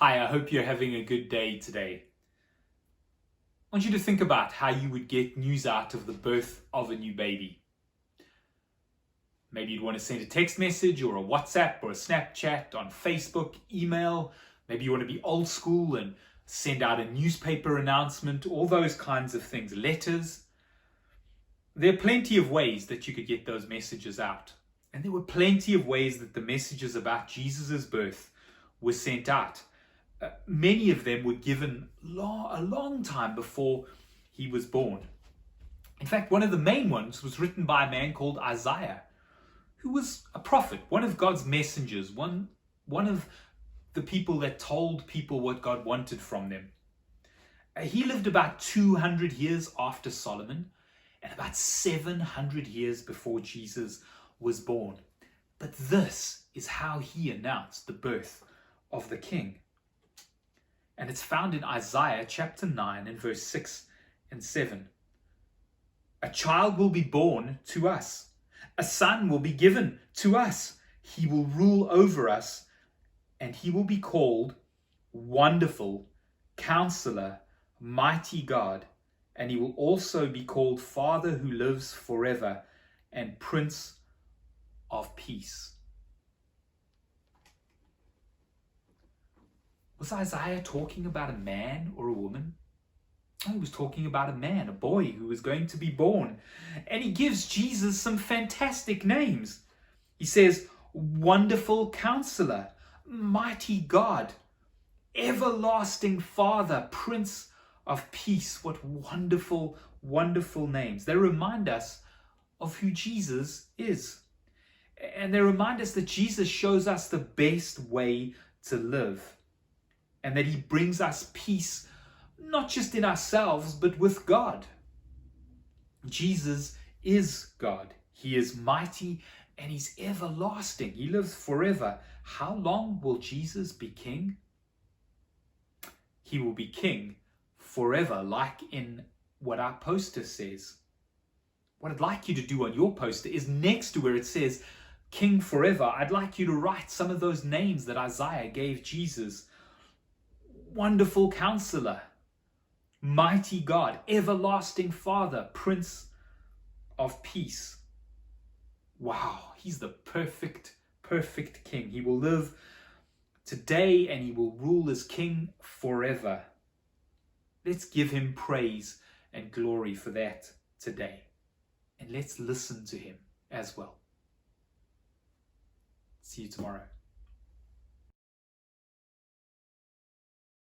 Hi, I hope you're having a good day today. I want you to think about how you would get news out of the birth of a new baby. Maybe you'd want to send a text message or a WhatsApp or a Snapchat on Facebook, email. Maybe you want to be old school and send out a newspaper announcement, all those kinds of things, letters. There are plenty of ways that you could get those messages out. And there were plenty of ways that the messages about Jesus' birth were sent out. Many of them were given a long time before he was born. In fact, one of the main ones was written by a man called Isaiah, who was a prophet, one of God's messengers, one of the people that told people what God wanted from them. He lived about 200 years after Solomon and about 700 years before Jesus was born. But this is how he announced the birth of the king. And it's found in Isaiah chapter 9 and verse 6 and 7. A child will be born to us. A son will be given to us. He will rule over us, and he will be called Wonderful, Counselor, Mighty God. And he will also be called Father who lives forever and Prince of Peace. Was Isaiah talking about a man or a woman? Oh, he was talking about a man, a boy who was going to be born. And he gives Jesus some fantastic names. He says, Wonderful Counselor, Mighty God, Everlasting Father, Prince of Peace. What wonderful, wonderful names. They remind us of who Jesus is. And they remind us that Jesus shows us the best way to live. And that he brings us peace, not just in ourselves, but with God. Jesus is God. He is mighty and he's everlasting. He lives forever. How long will Jesus be king? He will be king forever, like in what our poster says. What I'd like you to do on your poster is next to where it says King forever, I'd like you to write some of those names that Isaiah gave Jesus. Wonderful Counselor, Mighty God, Everlasting Father, Prince of Peace. Wow, he's the perfect King. He will live today and he will rule as King forever. Let's give him praise and glory for that today. And let's listen to him as well. See you tomorrow.